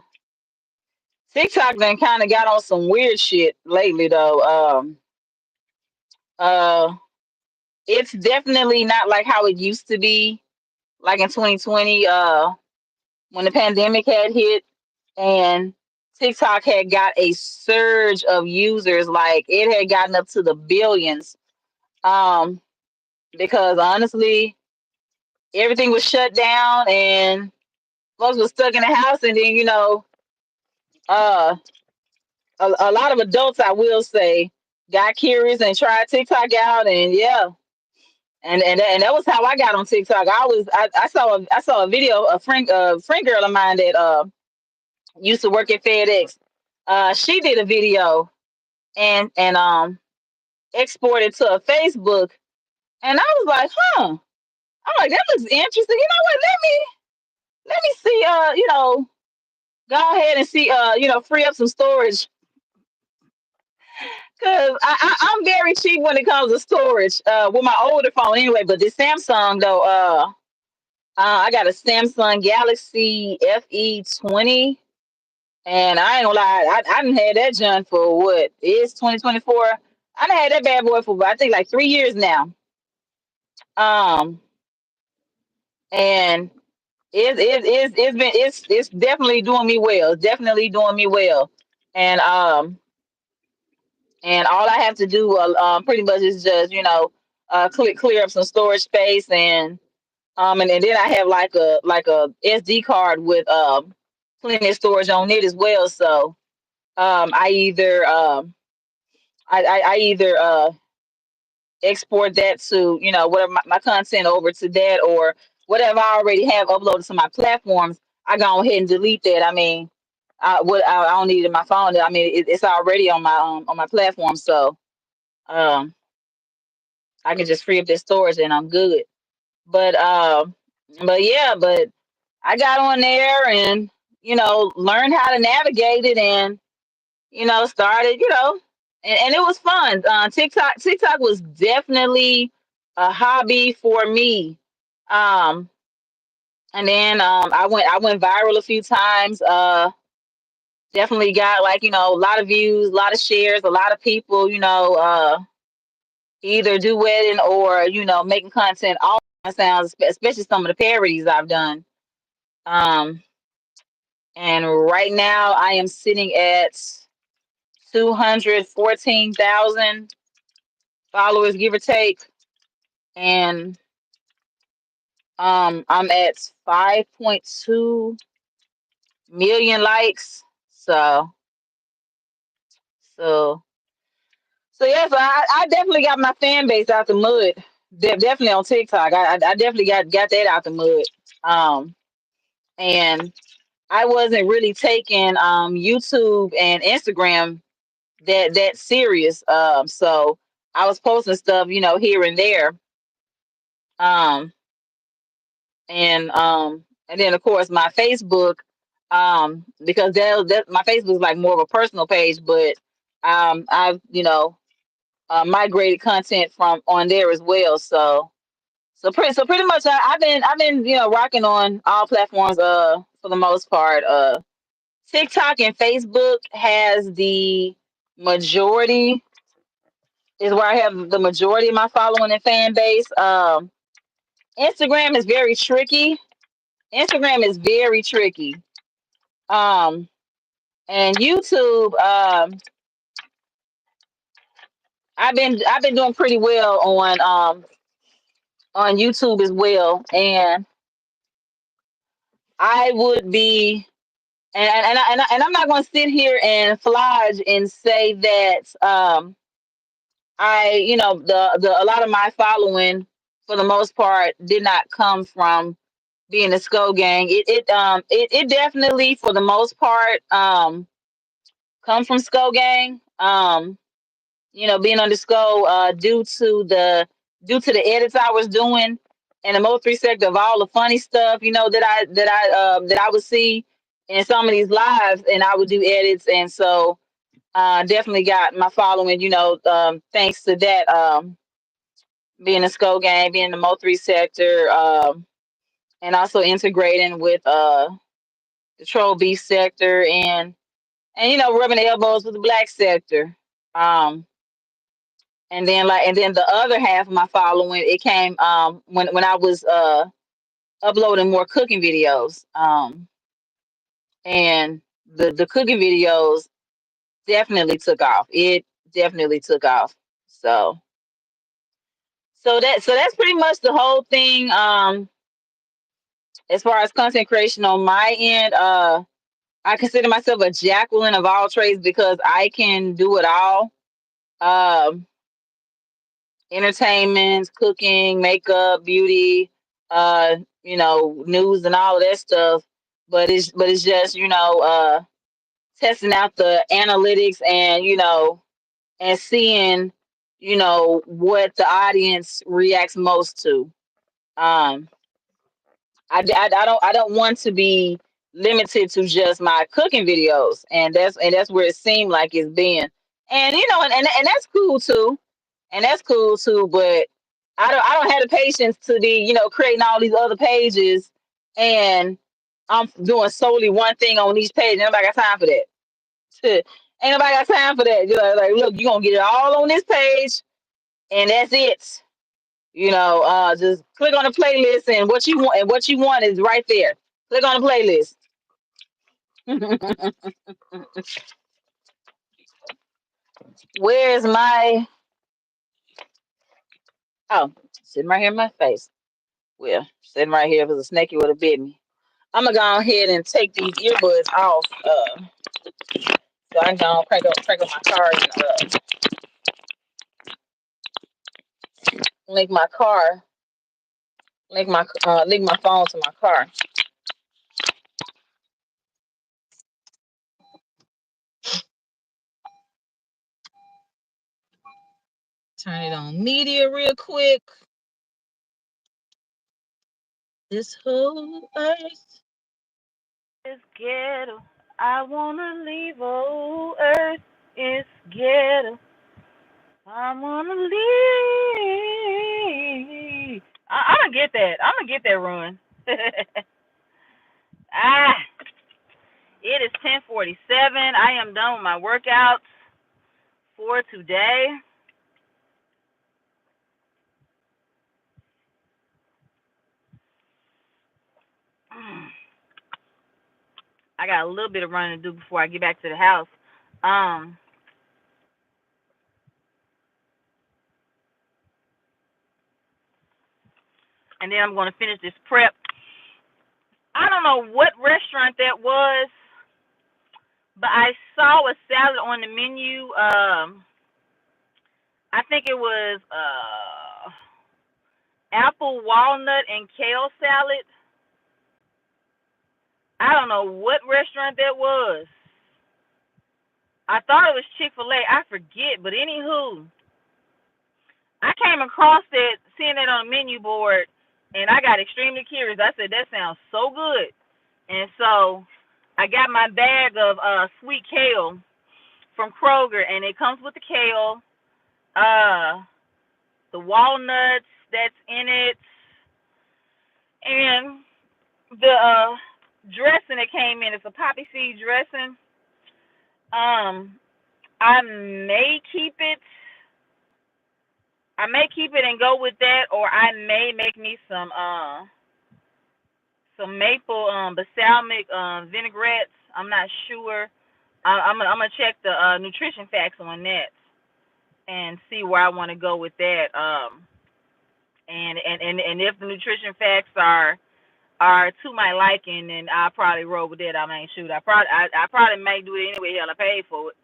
TikTok then kind of got on some weird shit lately though. Uh it's definitely not like how it used to be, like in 2020, when the pandemic had hit, and TikTok had got a surge of users. Like it had gotten up to the billions. Um, because honestly, everything was shut down and folks was stuck in the house, and then uh a lot of adults, I will say, got curious and tried TikTok out, and yeah. And that was how I got on TikTok. I saw a video, a friend girl of mine that used to work at FedEx. She did a video and exported to a Facebook, and I was like, huh. I'm like, that looks interesting. You know what? Let me see. Go ahead and see. Free up some storage, because I'm very cheap when it comes to storage. With my older phone anyway. But this Samsung though, I got a Samsung Galaxy FE20. And I ain't gonna lie, I done had that junk for what? It's 2024. I done had that bad boy for I think like 3 years now. Um, and it's definitely doing me well. It's definitely doing me well. And and all I have to do pretty much is just clear up some storage space, and then I have like a SD card with plenty of storage on it as well. So I either export that to, whatever my content over to that, or whatever I already have uploaded to my platforms. I go ahead and delete that. I mean, I don't need it in my phone. I mean, it's already on my platform, so um, I can just free up that storage and I'm good. But yeah, but I got on there and learned how to navigate it, and started, and it was fun. TikTok was definitely a hobby for me. Um, and then I went viral a few times. Definitely got, like, a lot of views, a lot of shares, a lot of people, either duetting or making content all my sounds, especially some of the parodies I've done. Um, and right now I am sitting at 214,000 followers, give or take, and I'm at 5.2 million likes. So so so yeah, so I definitely got my fan base out the mud. Definitely on TikTok. I definitely got that out the mud. Um, and I wasn't really taking YouTube and Instagram that serious. So I was posting stuff, here and there. Um, and then of course my Facebook, because that my Facebook is like more of a personal page, but I've migrated content from on there as well. So pretty much I've been rocking on all platforms for the most part. TikTok and Facebook has the majority, is where I have the majority of my following and fan base. Instagram is very tricky. Instagram is very tricky. Um, and YouTube, I've been doing pretty well on YouTube as well, and I would be, and I'm not going to sit here and flodge and say that the a lot of my following for the most part did not come from being a Skull Gang. It definitely for the most part come from Skull Gang. Being on the Skull, due to the edits I was doing and the Mo3 sector of all the funny stuff, that I would see in some of these lives, and I would do edits, and so definitely got my following, thanks to that, being a Skull Gang, being in the Mo3 sector, and also integrating with the Troll Beast sector, and rubbing elbows with the Black sector. Um, and then the other half of my following, it came when I was uploading more cooking videos. And the cooking videos definitely took off. It definitely took off. So that's pretty much the whole thing. As far as content creation on my end, I consider myself a Jacqueline of all trades because I can do it all. Um, Entertainment, cooking, makeup, beauty, news and all of that stuff. But it's just, testing out the analytics, and seeing, what the audience reacts most to. Um, I don't want to be limited to just my cooking videos, and that's where it seemed like it's been. And that's cool too, but I don't have the patience to be, creating all these other pages, and I'm doing solely one thing on each page. Ain't nobody got time for that. Ain't nobody got time for that. Like, look, you're gonna get it all on this page, and that's it. Just click on the playlist, and what you want is right there. Click on the playlist. Where's my, oh, sitting right here in my face. Well, sitting right here, if it was a snake, it would have bit me. I'm gonna go ahead and take these earbuds off, so I can go crank up my car, and link my car, link my phone to my car. Turn it on media real quick. This whole earth is ghetto. I wanna leave old earth. It's ghetto. I wanna leave. I'm gonna get that. I'm gonna get that run. ah, it is 10:47. I am done with my workouts for today. I got a little bit of running to do before I get back to the house. And then I'm going to finish this prep. I don't know what restaurant that was, but I saw a salad on the menu. I think it was apple, walnut, and kale salad. I don't know what restaurant that was. I thought it was Chick-fil-A. I forget, but anywho, I came across that, seeing that on the menu board, and I got extremely curious. I said, that sounds so good. And so I got my bag of sweet kale from Kroger, and it comes with the kale, the walnuts that's in it, and the dressing that came in. It's a poppy seed dressing. I may keep it. I may keep it and go with that, or I may make me some maple balsamic vinaigrettes. I'm not sure. I'm gonna check the nutrition facts on that and see where I want to go with that. And if the nutrition facts are to my liking, then I'll probably roll with that. I mean, shoot, I probably may do it anyway. Hell, I paid for it.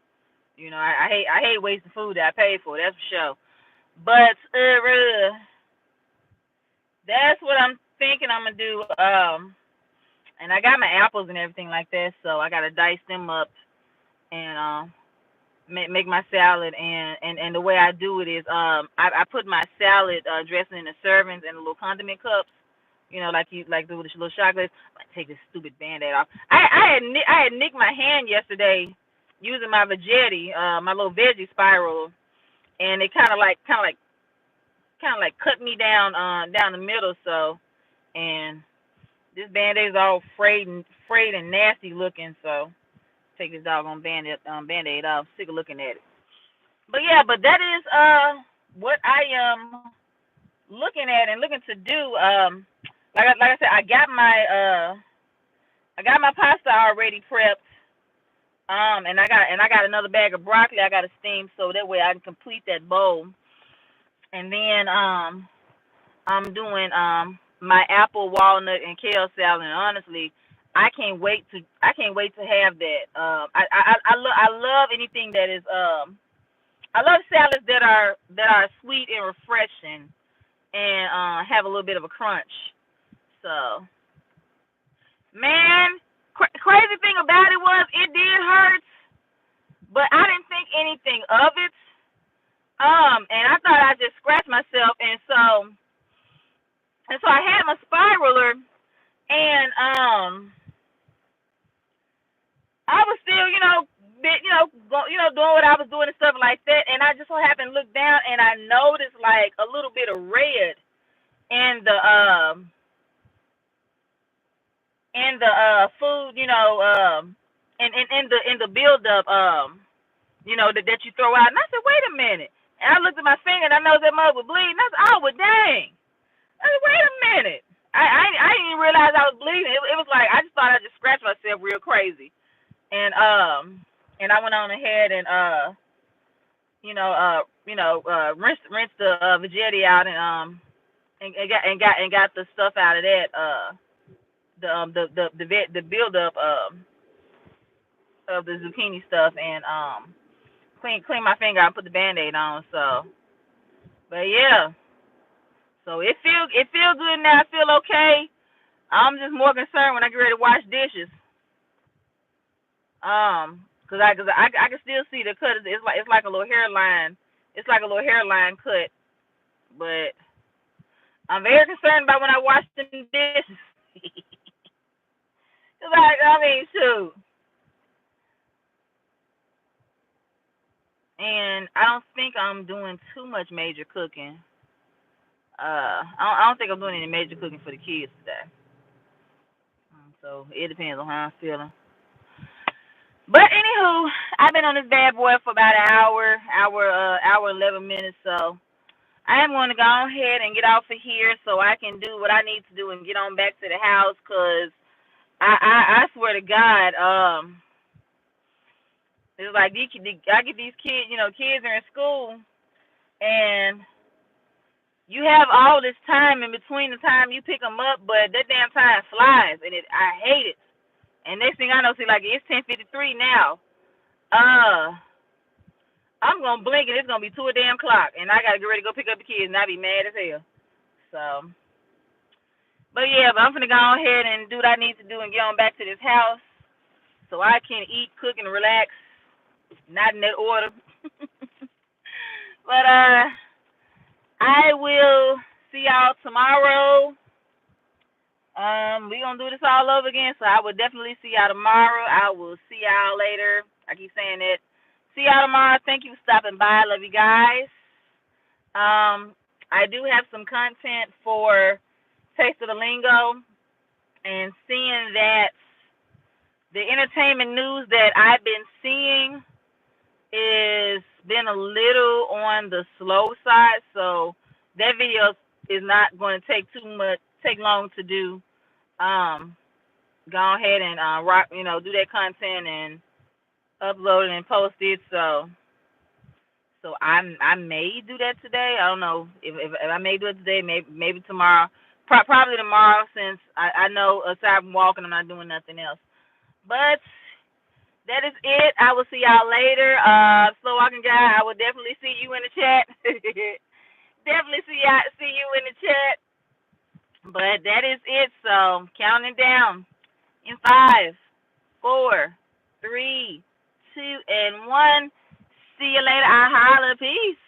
You know, I hate wasting food that I paid for. That's for sure. But that's what I'm thinking I'm gonna do. And I got my apples and everything like that, so I gotta dice them up and make my salad. And the way I do it is I put my salad dressing in the servings and the little condiment cups. You know, like you like do with the little chocolate. I take this stupid band-aid off. I had nicked my hand yesterday using my veggetti, my little veggie spiral, and it kind of like cut me down the middle. So, and this band-aid is all frayed and nasty looking. So take this doggone band-aid off. Sick of looking at it. But yeah, but that is what I am looking at and looking to do. Like I said, I got my pasta already prepped. And I got another bag of broccoli I got to steam so that way I can complete that bowl. And then I'm doing my apple, walnut, and kale salad. And honestly, I can't wait to have that. I love anything that is I love salads that are sweet and refreshing and have a little bit of a crunch. So, man, crazy thing about it was it did hurt, but I didn't think anything of it. And I thought I just scratched myself, and so I had my spiraler, and I was still, doing what I was doing and stuff like that, and I just so happened to look down, and I noticed like a little bit of red in the food, in the buildup, that you throw out. And I said, wait a minute. And I looked at my finger, and I know that mug was bleeding. I said, oh, well, dang. I said, wait a minute. I didn't even realize I was bleeding. It was like I just thought I just scratched myself real crazy, and I went on ahead and rinse the veggetti out and got the stuff out of that the build up of the zucchini stuff and clean my finger out and put the band-aid on. So, but yeah, So it feel good now. I feel okay. I'm just more concerned when I get ready to wash dishes. Cause I can still see the cut. It's like a little hairline. It's like a little hairline cut. But I'm very concerned about when I wash them dishes. I mean, shoot. And I don't think I'm doing too much major cooking. I don't think I'm doing any major cooking for the kids today. So it depends on how I'm feeling. But anywho, I've been on this bad boy for about an hour 11 minutes. So I am going to go ahead and get off of here so I can do what I need to do and get on back to the house. Cause I swear to God, it's like I get these kids. Kids are in school and you have all this time in between the time you pick them up, but that damn time flies, and I hate it. And next thing I know, see, like it's 10:53 now. I'm gonna blink and it's gonna be 2 o'clock, and I gotta get ready to go pick up the kids, and I be mad as hell. So, but yeah, I'm gonna go ahead and do what I need to do and get on back to this house so I can eat, cook, and relax. Not in that order. But I will see y'all tomorrow. We gonna do this all over again, so I will definitely see y'all tomorrow. I will see y'all later. I keep saying it. See y'all tomorrow. Thank you for stopping by. Love you guys. I do have some content for Taste of the Lingo, and seeing that the entertainment news that I've been seeing is been a little on the slow side, so that video is not going to take long to do. Go ahead and do that content and upload it and post it. So I may do that today. I don't know if I may do it today. Maybe tomorrow. Probably tomorrow, since I know aside from walking, I'm not doing nothing else. But that is it. I will see y'all later. Slow walking guy, I will definitely see you in the chat. Definitely see you in the chat. But that is it. So counting down in 5, 4, 3, 2, and 1. See you later. I holla. Peace.